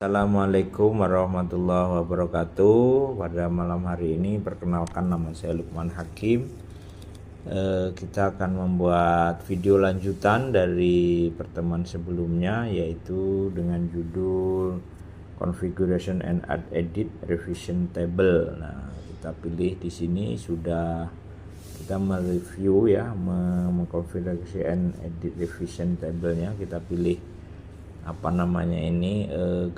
Assalamualaikum warahmatullahi wabarakatuh. Pada malam hari ini perkenalkan, nama saya Lukman Hakim. Kita akan membuat video lanjutan dari pertemuan sebelumnya, yaitu dengan judul Configuration and Add Edit Revision Table. Nah, kita pilih di sini sudah kita mereview ya, mengkonfigurasi and edit revision table-nya. Kita pilih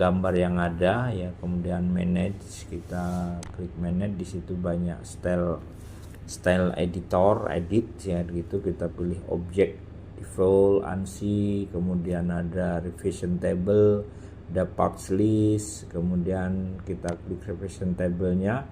gambar yang ada ya, kemudian manage, kita klik manage. Di situ banyak style editor, edit ya gitu. Kita pilih object, default, ANSI, kemudian ada revision table, ada parts list, kemudian kita klik revision table-nya,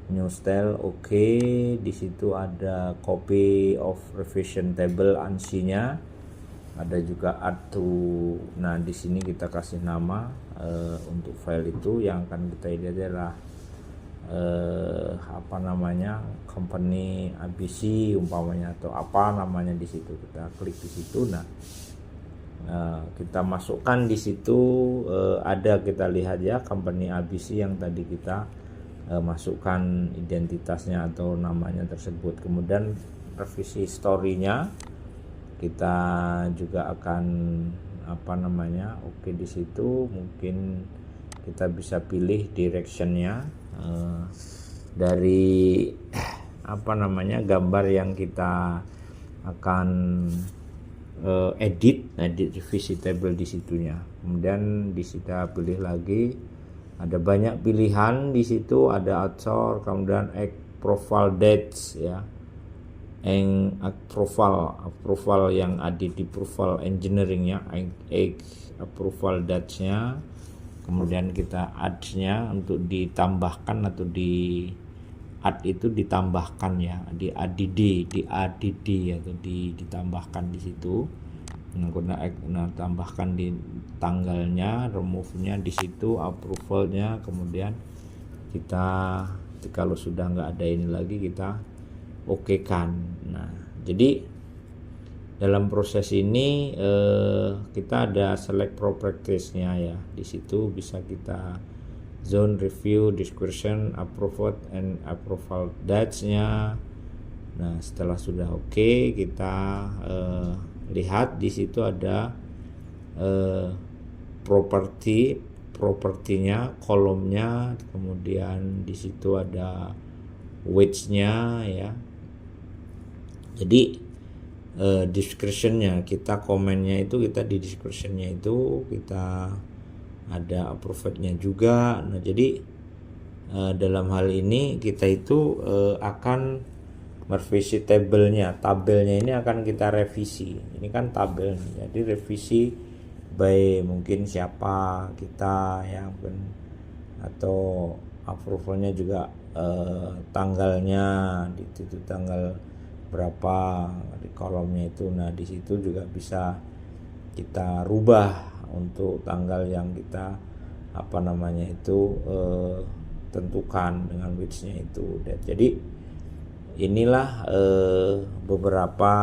new style, oke. Di situ ada copy of revision table ANSI-nya, ada juga add to. Nah, di sini kita kasih nama untuk file itu yang akan kita edit adalah company ABC umpamanya, atau apa namanya. Di situ kita klik di situ. Nah, kita masukkan di situ ada, kita lihat ya, company ABC yang tadi kita masukkan identitasnya atau namanya tersebut. Kemudian revisi story-nya kita juga akan oke. Di situ mungkin kita bisa pilih directionnya dari gambar yang kita akan edit revisi table di situnya. Kemudian di situ pilih lagi, ada banyak pilihan di situ, ada author, kemudian profile dates ya, approval yang ada di profile engineeringnya, approval dates-nya. Kemudian kita add-nya untuk ditambahkan atau di add itu ditambahkan ya, di add atau ditambahkan di situ. Nah, tambahkan di tanggalnya, remove-nya di situ, approval-nya. Kemudian kita kalau sudah nggak ada ini lagi, kita oke kan. Nah, jadi dalam proses ini kita ada select properties-nya ya. Di situ bisa kita zone, review, description, approved and approval dates-nya. Nah, setelah sudah oke, kita lihat di situ ada propertinya, kolomnya, kemudian di situ ada weights-nya ya. Jadi description-nya, kita komennya itu, kita di description-nya itu kita ada approved-nya juga. Nah, jadi dalam hal ini kita itu akan merevisi tabelnya ini akan kita revisi. Ini kan tabel, jadi revisi by mungkin siapa kita ya, atau approval-nya juga tanggalnya di situ, tanggal berapa di kolomnya itu. Nah, di situ juga bisa kita rubah untuk tanggal yang kita tentukan dengan width-nya itu. Jadi inilah beberapa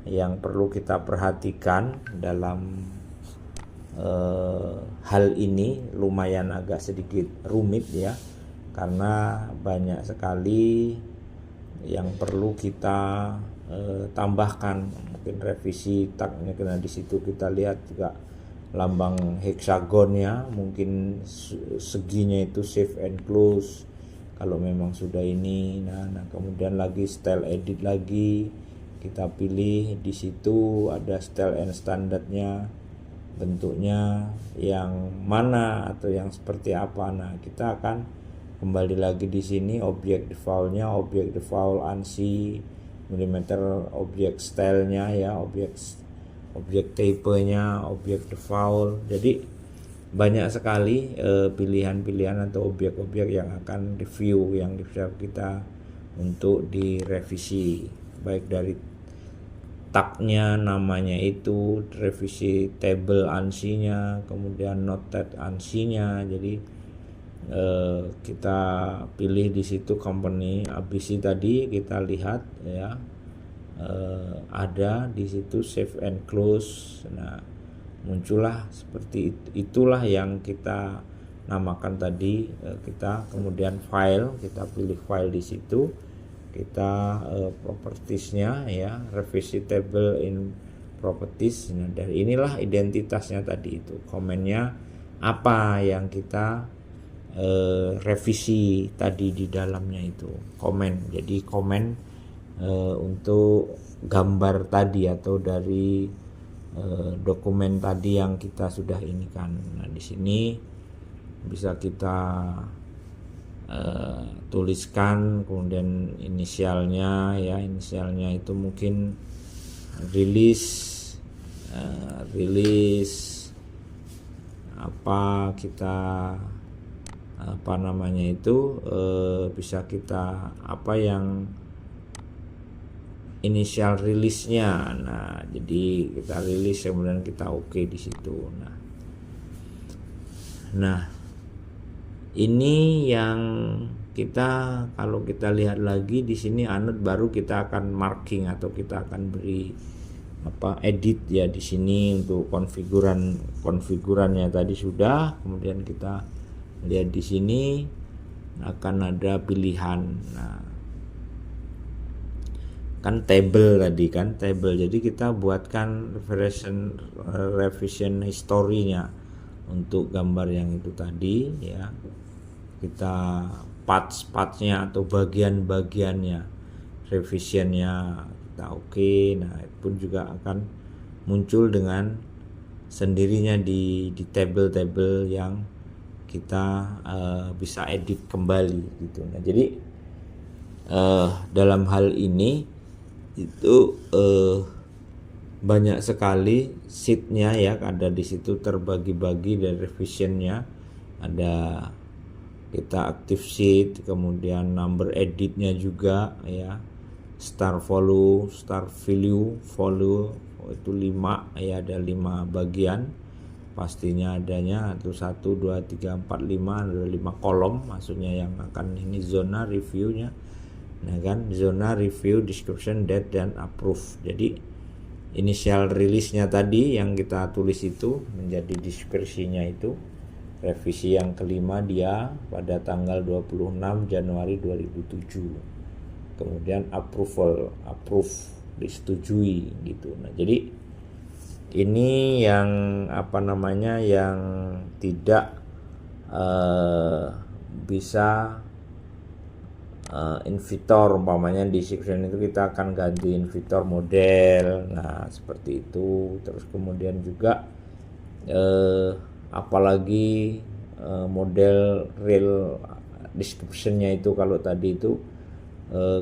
yang perlu kita perhatikan dalam hal ini. Lumayan agak sedikit rumit ya, karena banyak sekali yang perlu kita tambahkan. Mungkin revisi tagnya, karena di situ kita lihat juga lambang hexagonnya, mungkin seginya itu save and close kalau memang sudah ini. Nah, kemudian lagi style edit lagi, kita pilih di situ ada style and standardnya, bentuknya yang mana atau yang seperti apa. Nah, kita akan kembali lagi di sini, objek default-nya, objek default ANSI, millimeter, objek style-nya ya, objek type-nya, objek default. Jadi banyak sekali pilihan-pilihan atau objek-objek yang akan review, yang bisa kita untuk direvisi, baik dari tag-nya, namanya itu, revisi table ANSI-nya, kemudian noted ANSI-nya. Jadi kita pilih di situ company ABC tadi, kita lihat ya, ada di situ save and close. Nah, muncullah seperti itulah yang kita namakan tadi. Kita kemudian file, kita pilih file di situ, kita propertiesnya ya, revisi table in properties. Nah, dari inilah identitasnya tadi itu, komennya apa yang kita revisi tadi di dalamnya itu komen. Jadi komen untuk gambar tadi atau dari dokumen tadi yang kita sudah ini kan. Nah, di sini bisa kita tuliskan kemudian inisialnya ya, inisialnya itu mungkin rilis apa kita apa namanya itu bisa kita apa yang inisial rilisnya. Nah, jadi kita rilis kemudian kita oke di situ. Nah, ini yang kita kalau kita lihat lagi di sini baru kita akan marking atau kita akan beri edit ya di sini untuk konfigurannya tadi sudah. Kemudian kita lihat di sini akan ada pilihan. Nah, kan table tadi kan table. Jadi kita buatkan revision history-nya untuk gambar yang itu tadi ya. Kita parts-nya atau bagian-bagiannya revisionnya kita oke. Nah, itu pun juga akan muncul dengan sendirinya di table-table yang kita bisa edit kembali gitu. Nah, jadi dalam hal ini itu banyak sekali sheet-nya ya, ada di situ terbagi-bagi dari revisionnya. Ada kita active sheet, kemudian number editnya juga ya, star value itu 5 ya, ada 5 bagian pastinya adanya, itu 1 2 3 4 5, ada 5 kolom maksudnya yang akan ini zona reviewnya. Nah kan, zona review, description, date, dan approve. Jadi initial release-nya tadi yang kita tulis itu menjadi diskripsinya itu revisi yang kelima dia pada tanggal 26 Januari 2007. Kemudian approve disetujui gitu. Nah, jadi ini yang apa namanya yang tidak bisa invitor, umpamanya di description itu kita akan ganti invitor model. Nah, seperti itu. Terus kemudian juga apalagi model real description-nya itu kalau tadi itu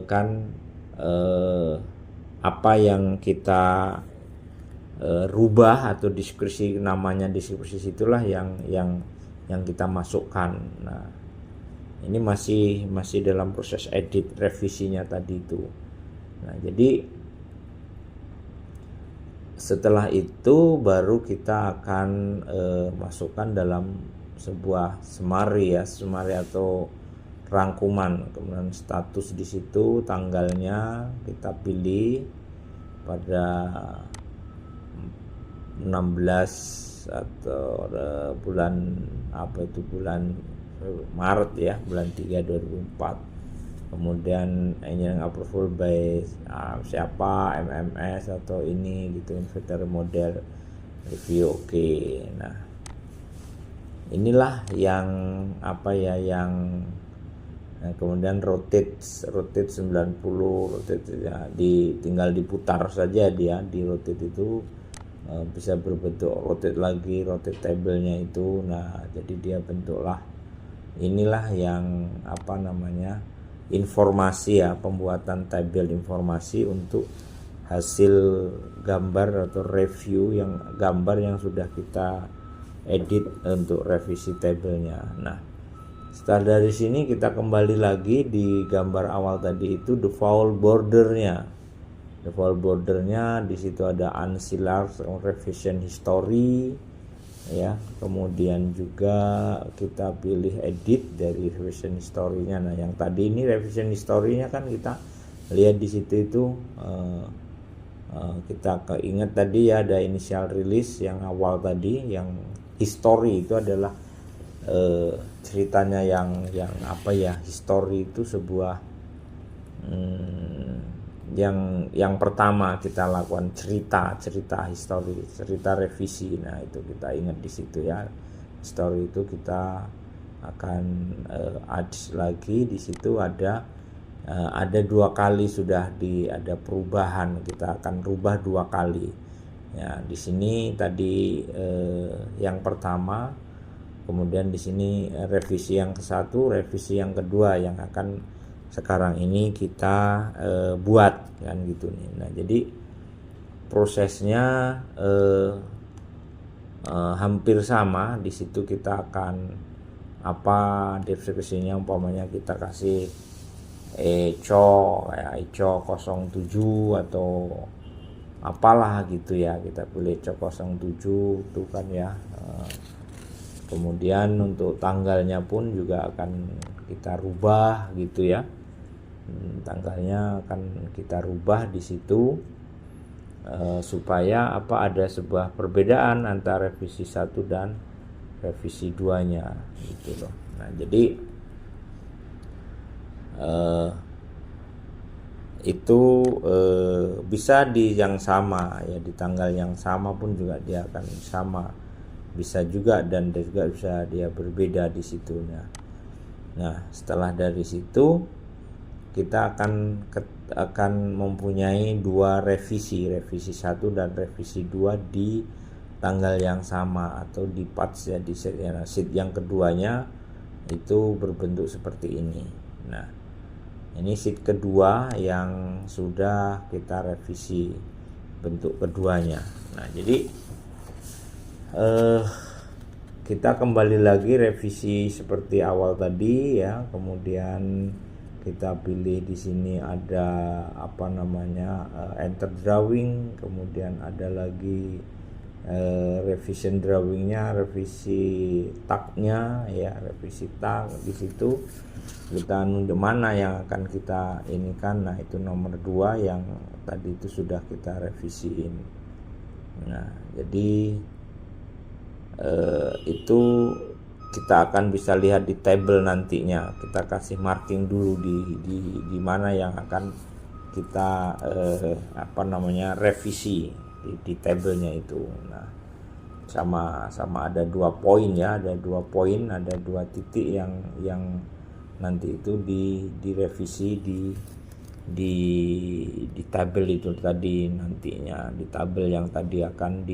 kan apa yang kita rubah atau deskripsi, namanya deskripsi itulah yang kita masukkan. Nah, ini masih dalam proses edit revisinya tadi itu. Nah, jadi setelah itu baru kita akan masukkan dalam sebuah summary atau rangkuman. Kemudian status di situ, tanggalnya kita pilih pada 16 atau bulan Maret ya, bulan 3 2004. Kemudian engineering approval by siapa, MMS atau ini gitu, inventory model review oke. Nah, inilah yang kemudian rotate 90, rotate ya, tinggal diputar saja dia di rotate itu. Bisa berbentuk rotate lagi, rotate table-nya itu. Nah, jadi dia bentuklah, inilah yang informasi ya, pembuatan tabel informasi untuk hasil gambar atau review yang gambar yang sudah kita edit untuk revisi tabelnya. Nah, setelah dari sini kita kembali lagi di gambar awal tadi itu, default bordernya. Default bordernya di situ ada ancillary revision history ya. Kemudian juga kita pilih edit dari revision history-nya. Nah, yang tadi ini revision history-nya kan kita lihat di situ itu kita keinget tadi ya, ada initial release yang awal tadi, yang history itu adalah ceritanya yang apa ya, history itu sebuah yang pertama kita lakukan cerita history, cerita revisi. Nah itu kita ingat di situ ya, history itu kita akan add lagi di situ. Ada 2 kali sudah ada perubahan, kita akan rubah 2 kali ya. Di sini tadi yang pertama, kemudian di sini revisi yang ke-1, revisi yang kedua yang akan sekarang ini kita buat kan gitu nih. Nah jadi prosesnya hampir sama. Di situ kita akan apa deskripsinya, umpamanya kita kasih eco 07 atau apalah gitu ya, kita pilih eco 07 itu kan ya. Kemudian untuk tanggalnya pun juga akan kita rubah gitu ya, tanggalnya akan kita rubah di situ supaya ada sebuah perbedaan antara revisi 1 dan revisi 2-nya gitu loh. Nah jadi itu bisa di yang sama ya, di tanggal yang sama pun juga dia akan sama, bisa juga, dan juga bisa dia berbeda di situnya. Nah setelah dari situ kita akan mempunyai 2 revisi 1 dan revisi 2 di tanggal yang sama, atau di patch ya, di sheet yang keduanya itu berbentuk seperti ini. Nah ini sheet kedua yang sudah kita revisi bentuk keduanya. Nah jadi kita kembali lagi revisi seperti awal tadi ya. Kemudian kita pilih di sini ada enter drawing, kemudian ada lagi revision drawingnya, revisi tagnya ya, revisi tag. Di situ kita nunjuk mana yang akan kita inikan. Nah itu nomor 2 yang tadi itu sudah kita revisiin. Nah jadi itu kita akan bisa lihat di table nantinya. Kita kasih marking dulu di mana yang akan kita revisi di tabelnya itu. Nah sama ada 2 poin ya, ada 2 poin, ada 2 titik yang nanti itu direvisi di tabel itu tadi nantinya, di tabel yang tadi akan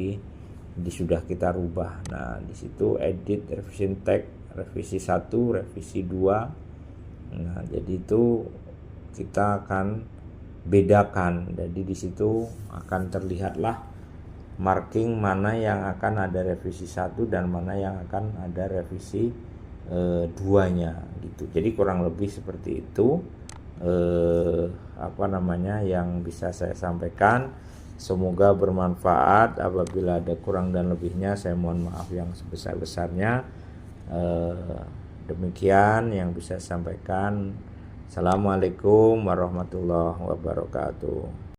sudah kita rubah. Nah di situ edit revision tag, revisi 1, revisi 2. Nah jadi itu kita akan bedakan. Jadi di situ akan terlihatlah marking mana yang akan ada revisi 1 dan mana yang akan ada revisi 2-nya gitu. Jadi kurang lebih seperti itu yang bisa saya sampaikan. Semoga bermanfaat. Apabila ada kurang dan lebihnya, saya mohon maaf yang sebesar-besarnya. Demikian yang bisa saya sampaikan. Assalamualaikum warahmatullahi wabarakatuh.